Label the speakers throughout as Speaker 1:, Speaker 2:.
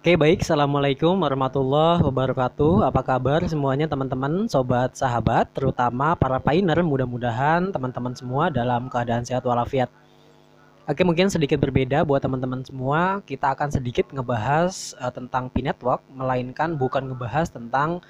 Speaker 1: Oke, baik. Assalamualaikum warahmatullahi wabarakatuh. Apa kabar semuanya teman-teman, sobat sahabat, terutama para pioneer. Mudah-mudahan teman-teman semua dalam keadaan sehat walafiat. Oke, mungkin sedikit berbeda buat teman-teman semua. Kita akan sedikit ngebahas tentang P-Network, melainkan bukan ngebahas tentang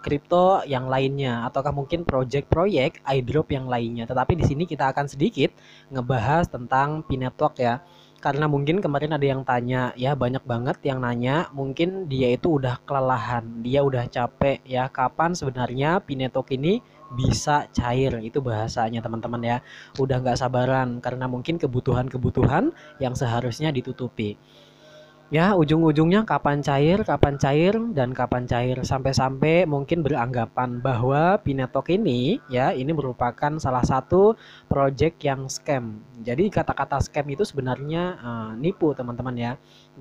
Speaker 1: kripto yang lainnya, ataukah mungkin proyek-proyek airdrop yang lainnya. Tetapi di sini kita akan sedikit ngebahas tentang P-Network ya. Karena mungkin kemarin ada yang tanya ya, banyak banget yang nanya, mungkin dia itu udah kelelahan, dia udah capek ya, kapan sebenarnya P-Network ini bisa cair, itu bahasanya teman-teman ya. Udah nggak sabaran karena mungkin kebutuhan-kebutuhan yang seharusnya ditutupi. Ya, ujung-ujungnya kapan cair, dan kapan cair. Sampai-sampai mungkin beranggapan bahwa Pinetok ini, ya, ini merupakan salah satu project yang scam. Jadi kata-kata scam itu sebenarnya nipu teman-teman ya.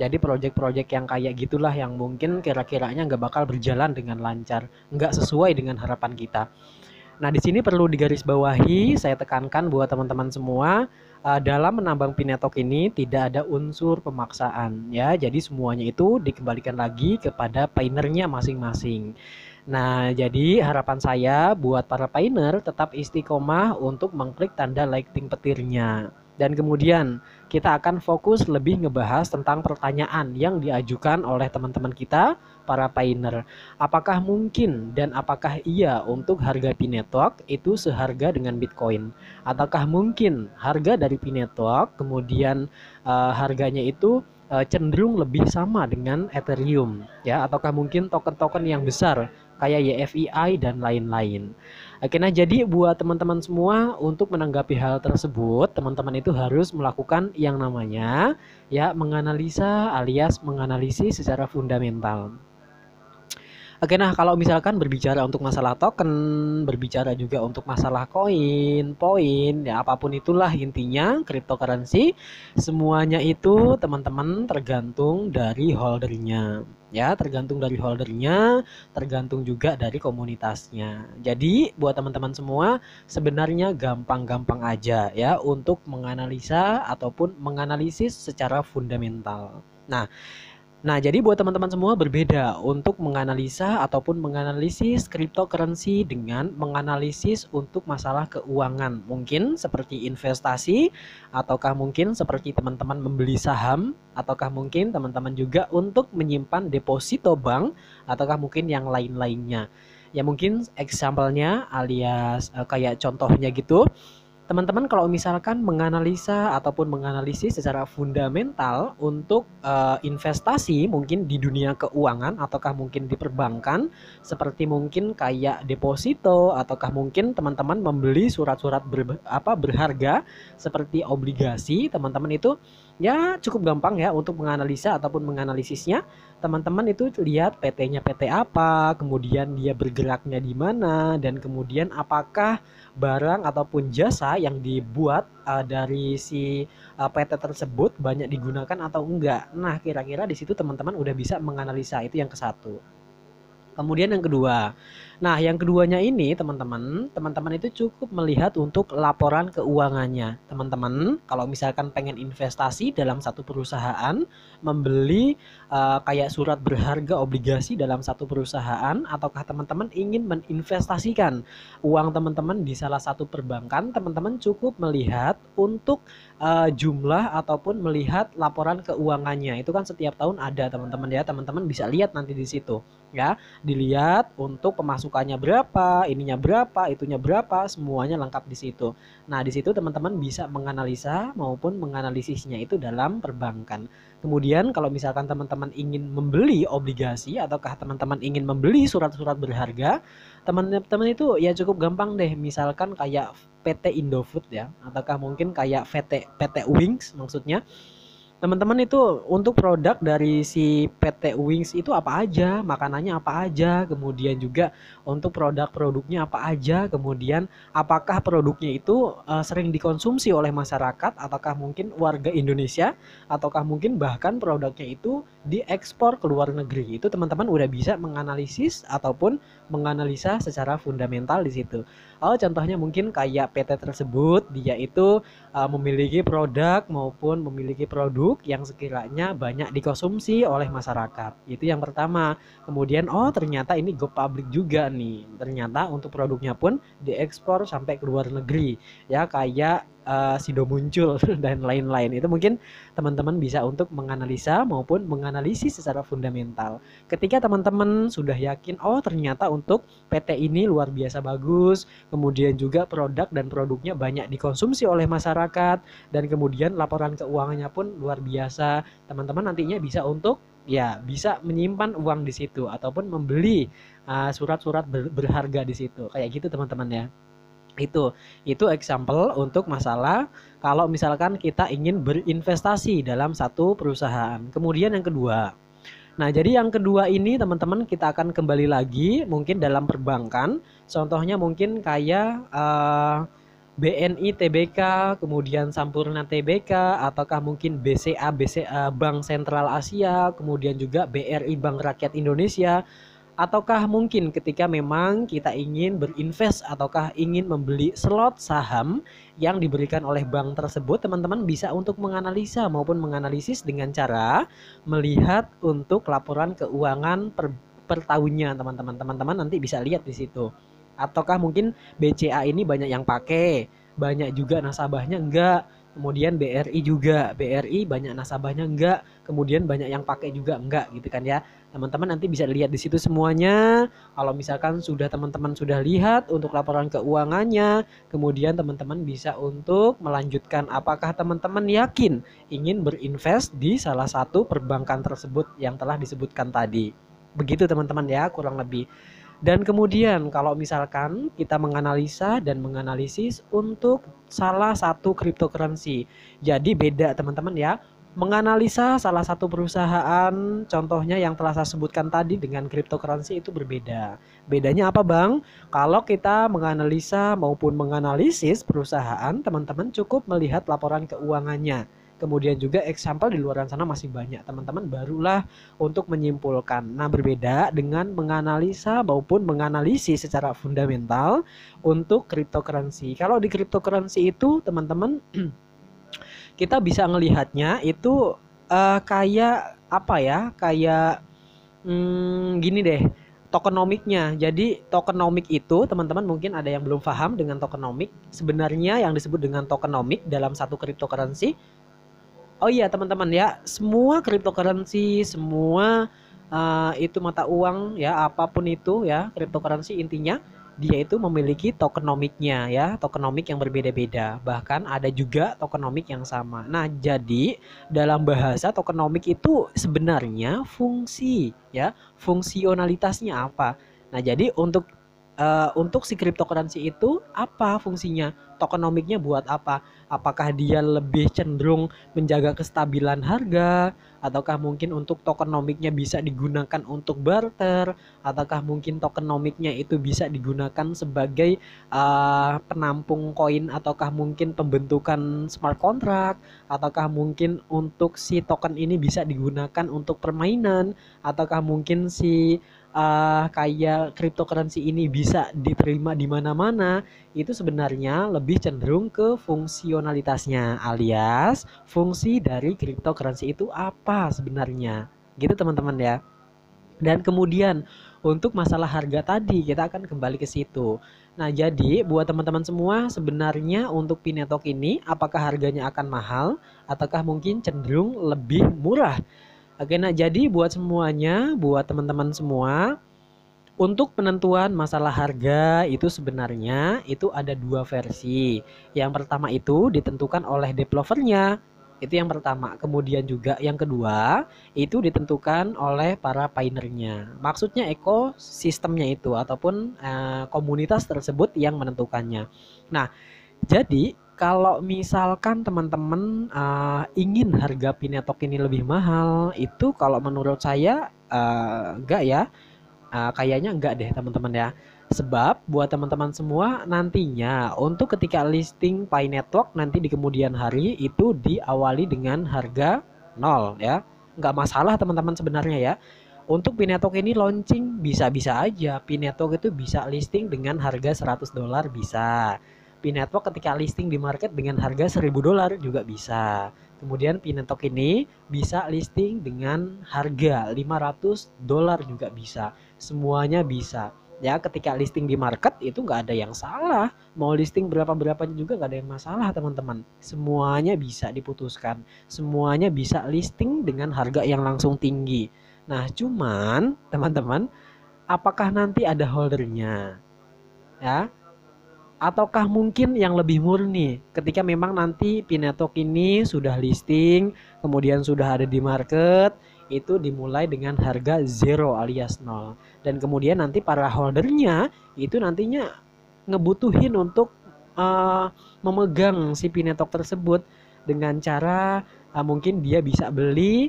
Speaker 1: Jadi project-project yang kayak gitulah yang mungkin kira-kiranya nggak bakal berjalan dengan lancar, nggak sesuai dengan harapan kita. Nah, di sini perlu digarisbawahi, saya tekankan buat teman-teman semua, dalam menambang Pinetok ini tidak ada unsur pemaksaan ya. Jadi semuanya itu dikembalikan lagi kepada pioneernya masing-masing. Nah, jadi harapan saya buat para pioneer tetap istiqomah untuk mengklik tanda lighting petirnya. Dan kemudian kita akan fokus lebih ngebahas tentang pertanyaan yang diajukan oleh teman-teman kita, para pioneer. Apakah mungkin dan apakah iya untuk harga P-Network itu seharga dengan Bitcoin? Ataukah mungkin harga dari P-Network kemudian harganya itu cenderung lebih sama dengan Ethereum ya, ataukah mungkin token-token yang besar kayak YFI dan lain-lain. Oke, nah jadi buat teman-teman semua untuk menanggapi hal tersebut, teman-teman itu harus melakukan yang namanya ya menganalisa alias menganalisis secara fundamental. Oke, nah kalau misalkan berbicara untuk masalah token, berbicara juga untuk masalah koin, poin, ya apapun itulah intinya cryptocurrency, semuanya itu teman-teman tergantung dari holdernya. Ya, tergantung dari holdernya, tergantung juga dari komunitasnya. Jadi, buat teman-teman semua, sebenarnya gampang-gampang aja ya untuk menganalisa ataupun menganalisis secara fundamental. Nah, jadi buat teman-teman semua berbeda untuk menganalisa ataupun menganalisis cryptocurrency dengan menganalisis untuk masalah keuangan. Mungkin seperti investasi, ataukah mungkin seperti teman-teman membeli saham, ataukah mungkin teman-teman juga untuk menyimpan deposito bank, ataukah mungkin yang lain-lainnya. Ya mungkin example-nya alias kayak contohnya gitu. Teman-teman kalau misalkan menganalisa ataupun menganalisis secara fundamental untuk investasi mungkin di dunia keuangan ataukah mungkin di perbankan seperti mungkin kayak deposito ataukah mungkin teman-teman membeli surat-surat berharga seperti obligasi, teman-teman itu ya cukup gampang ya untuk menganalisa ataupun menganalisisnya. Teman-teman itu lihat PT-nya PT apa, kemudian dia bergeraknya di mana, dan kemudian apakah barang ataupun jasa yang dibuat dari si PT tersebut banyak digunakan atau enggak. Nah, kira-kira di situ teman-teman udah bisa menganalisa, itu yang ke satu. Kemudian yang kedua. Nah, yang keduanya ini teman-teman itu cukup melihat untuk laporan keuangannya. Teman-teman, kalau misalkan pengen investasi dalam satu perusahaan, membeli kayak surat berharga obligasi dalam satu perusahaan, ataukah teman-teman ingin meninvestasikan uang teman-teman di salah satu perbankan, teman-teman cukup melihat untuk jumlah ataupun melihat laporan keuangannya. Itu kan setiap tahun ada, teman-teman ya. Teman-teman bisa lihat nanti di situ ya, dilihat untuk pemasukannya berapa, ininya berapa, itunya berapa, semuanya lengkap di situ. Nah, di situ teman-teman bisa menganalisa maupun menganalisisnya itu dalam perbankan. Kemudian kalau misalkan teman-teman ingin membeli obligasi ataukah teman-teman ingin membeli surat-surat berharga, teman-teman itu ya cukup gampang deh. Misalkan kayak PT Indofood ya, ataukah mungkin kayak PT Wings maksudnya. Teman-teman itu untuk produk dari si PT Wings itu apa aja, makanannya apa aja, kemudian juga untuk produk-produknya apa aja, kemudian apakah produknya itu sering dikonsumsi oleh masyarakat, ataukah mungkin warga Indonesia, ataukah mungkin bahkan produknya itu diekspor ke luar negeri. Itu teman-teman udah bisa menganalisis ataupun menganalisa secara fundamental di situ. Contohnya mungkin kayak PT tersebut dia itu memiliki produk maupun memiliki produk yang sekiranya banyak dikonsumsi oleh masyarakat. Itu yang pertama. Kemudian ternyata ini go public juga nih. Ternyata untuk produknya pun diekspor sampai ke luar negeri. Ya kayak Sido muncul dan lain-lain. Itu mungkin teman-teman bisa untuk menganalisa maupun menganalisis secara fundamental. Ketika teman-teman sudah yakin, ternyata untuk PT ini luar biasa bagus, kemudian juga produk dan produknya banyak dikonsumsi oleh masyarakat, dan kemudian laporan keuangannya pun luar biasa, teman-teman nantinya bisa untuk bisa menyimpan uang di situ ataupun membeli surat-surat berharga di situ. Kayak gitu teman-teman ya. Itu example untuk masalah kalau misalkan kita ingin berinvestasi dalam satu perusahaan. Kemudian yang kedua. Nah, jadi yang kedua ini teman-teman kita akan kembali lagi mungkin dalam perbankan. Contohnya mungkin kayak BNI TBK, kemudian Sampurna TBK, ataukah mungkin BCA Bank Sentral Asia, kemudian juga BRI Bank Rakyat Indonesia. Ataukah mungkin ketika memang kita ingin berinvest ataukah ingin membeli slot saham yang diberikan oleh bank tersebut, teman-teman bisa untuk menganalisa maupun menganalisis dengan cara melihat untuk laporan keuangan per tahunnya teman-teman. Teman-teman nanti bisa lihat di situ. Ataukah mungkin BCA ini banyak yang pakai, banyak juga nasabahnya enggak. Kemudian BRI juga, BRI banyak nasabahnya enggak, kemudian banyak yang pakai juga enggak gitu kan ya. Teman-teman nanti bisa lihat di situ semuanya. Kalau misalkan teman-teman sudah lihat untuk laporan keuangannya, kemudian teman-teman bisa untuk melanjutkan apakah teman-teman yakin ingin berinvest di salah satu perbankan tersebut yang telah disebutkan tadi. Begitu teman-teman ya, kurang lebih. Dan kemudian kalau misalkan kita menganalisa dan menganalisis untuk salah satu cryptocurrency. Jadi beda teman-teman ya. Menganalisa salah satu perusahaan contohnya yang telah saya sebutkan tadi dengan cryptocurrency itu berbeda. Bedanya apa Bang? Kalau kita menganalisa maupun menganalisis perusahaan, teman-teman cukup melihat laporan keuangannya. Kemudian juga example di luar sana masih banyak, teman-teman barulah untuk menyimpulkan. Nah, berbeda dengan menganalisa maupun menganalisis secara fundamental untuk cryptocurrency. Kalau di cryptocurrency itu teman-teman kita bisa melihatnya itu kayak apa ya? Kayak gini deh. Tokenomiknya. Jadi tokenomik itu teman-teman mungkin ada yang belum paham dengan tokenomik. Sebenarnya yang disebut dengan tokenomik dalam satu cryptocurrency. Oh iya teman-teman ya, semua cryptocurrency, semua itu mata uang ya, apapun itu ya, cryptocurrency intinya dia itu memiliki tokenomiknya ya, tokenomik yang berbeda-beda. Bahkan ada juga tokenomik yang sama. Nah, jadi dalam bahasa tokenomik itu sebenarnya fungsi ya, fungsionalitasnya apa. Nah, jadi untuk si cryptocurrency itu apa fungsinya? Tokenomiknya buat apa? Apakah dia lebih cenderung menjaga kestabilan harga? Ataukah mungkin untuk tokenomiknya bisa digunakan untuk barter? Ataukah mungkin tokenomiknya itu bisa digunakan sebagai penampung koin? Ataukah mungkin pembentukan smart contract? Ataukah mungkin untuk si token ini bisa digunakan untuk permainan? Ataukah mungkin si kayak cryptocurrency ini bisa diterima di mana-mana? Itu sebenarnya lebih cenderung ke fungsionalitasnya, alias fungsi dari cryptocurrency itu apa sebenarnya, gitu teman-teman ya. Dan kemudian untuk masalah harga tadi kita akan kembali ke situ. Nah, jadi buat teman-teman semua sebenarnya untuk Pinetok ini apakah harganya akan mahal ataukah mungkin cenderung lebih murah? Oke, nah jadi buat semuanya, buat teman-teman semua, untuk penentuan masalah harga itu sebenarnya itu ada dua versi. Yang pertama itu ditentukan oleh developernya, itu yang pertama. Kemudian juga yang kedua itu ditentukan oleh para pioneernya. Maksudnya ekosistemnya itu ataupun komunitas tersebut yang menentukannya. Nah, jadi kalau misalkan teman-teman ingin harga Pinetok ini lebih mahal, itu kalau menurut saya enggak ya. Kayaknya enggak deh teman-teman ya. Sebab buat teman-teman semua nantinya untuk ketika listing Pi Network nanti di kemudian hari itu diawali dengan harga 0 ya. nggak masalah teman-teman sebenarnya ya. Untuk Pinetalk ini launching bisa-bisa aja. Pinetalk itu bisa listing dengan harga $100 bisa. Pinetalk ketika listing di market dengan harga $1.000 juga bisa. Kemudian Pinetalk ini bisa listing dengan harga $500 juga bisa. Semuanya bisa. Ya, ketika listing di market itu nggak ada yang salah. Mau listing berapa-berapa juga nggak ada yang masalah teman-teman. Semuanya bisa diputuskan. Semuanya bisa listing dengan harga yang langsung tinggi. Nah, cuman teman-teman, apakah nanti ada holdernya? Ya, ataukah mungkin yang lebih murni ketika memang nanti Pinetalk ini sudah listing, kemudian sudah ada di market, itu dimulai dengan harga zero alias nol. Dan kemudian nanti para holdernya itu nantinya ngebutuhin untuk memegang si Pinetalk tersebut dengan cara mungkin dia bisa beli,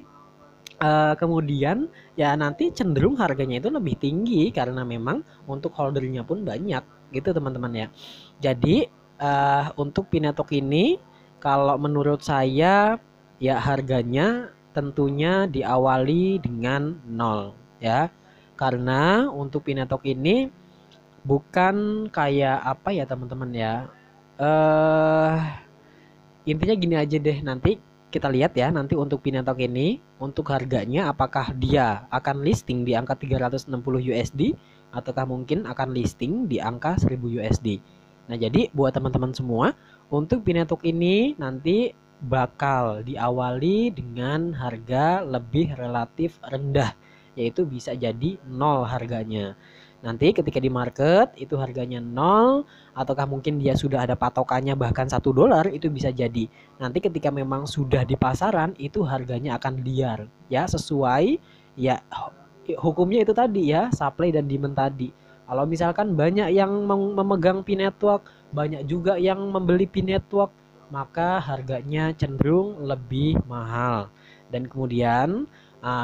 Speaker 1: kemudian ya nanti cenderung harganya itu lebih tinggi karena memang untuk holdernya pun banyak gitu teman-teman ya. Jadi untuk Pinetalk ini kalau menurut saya ya harganya tentunya diawali dengan nol ya. Karena untuk Pinetalk ini bukan kayak apa ya teman-teman ya. Intinya gini aja deh, nanti kita lihat ya nanti untuk Pinetalk ini untuk harganya apakah dia akan listing di angka 360 USD ataukah mungkin akan listing di angka 1000 USD. Nah, jadi buat teman-teman semua, untuk Pinetalk ini nanti bakal diawali dengan harga lebih relatif rendah, yaitu bisa jadi nol harganya. Nanti ketika di market itu harganya nol, ataukah mungkin dia sudah ada patokannya bahkan $1 itu bisa jadi. Nanti ketika memang sudah di pasaran itu harganya akan liar ya, sesuai ya hukumnya itu tadi ya, supply dan demand tadi. Kalau misalkan banyak yang memegang Pinetalk, banyak juga yang membeli Pinetalk, maka harganya cenderung lebih mahal. Dan kemudian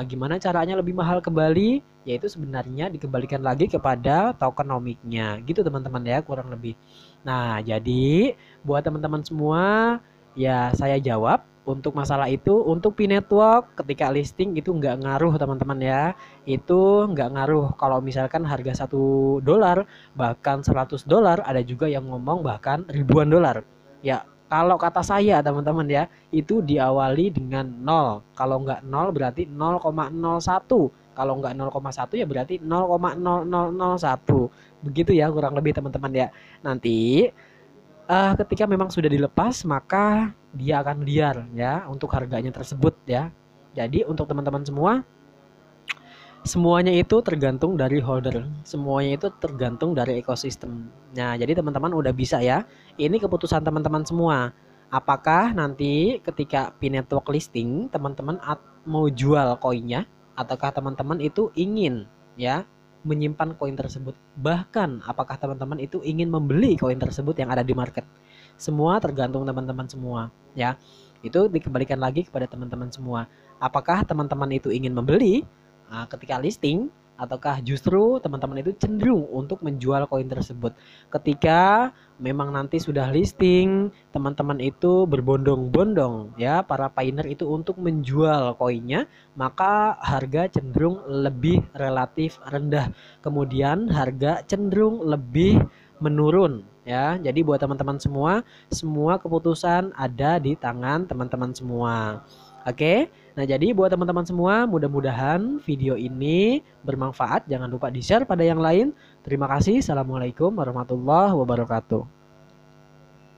Speaker 1: gimana caranya lebih mahal kembali? Yaitu sebenarnya dikembalikan lagi kepada tokenomics-nya gitu teman-teman ya, kurang lebih. Nah, jadi buat teman-teman semua ya saya jawab untuk masalah itu. Untuk Pinetalk ketika listing itu nggak ngaruh teman-teman ya. Itu nggak ngaruh kalau misalkan harga $1 bahkan $100, ada juga yang ngomong bahkan ribuan dolar. Ya, kalau kata saya teman-teman ya, itu diawali dengan nol. Kalau nggak nol berarti 0,01. Kalau nggak 0,1 ya berarti 0,0001. Begitu ya kurang lebih teman-teman ya. Nanti ketika memang sudah dilepas maka dia akan liar ya untuk harganya tersebut ya. Jadi untuk teman-teman semua, semuanya itu tergantung dari holder. Semuanya itu tergantung dari ekosistem. Nah, jadi teman-teman udah bisa ya. Ini keputusan teman-teman semua. Apakah nanti ketika Pinetalk listing teman-teman mau jual koinnya, ataukah teman-teman itu ingin ya menyimpan koin tersebut, bahkan apakah teman-teman itu ingin membeli koin tersebut yang ada di market. Semua tergantung teman-teman semua ya. Itu dikembalikan lagi kepada teman-teman semua. Apakah teman-teman itu ingin membeli ketika listing, ataukah justru teman-teman itu cenderung untuk menjual koin tersebut. Ketika memang nanti sudah listing, teman-teman itu berbondong-bondong ya, para pioneer itu untuk menjual koinnya, maka harga cenderung lebih relatif rendah. Kemudian harga cenderung lebih menurun ya. Jadi buat teman-teman semua, semua keputusan ada di tangan teman-teman semua. Oke. Nah, jadi buat teman-teman semua, mudah-mudahan video ini bermanfaat. Jangan lupa di-share pada yang lain. Terima kasih. Assalamualaikum warahmatullahi wabarakatuh.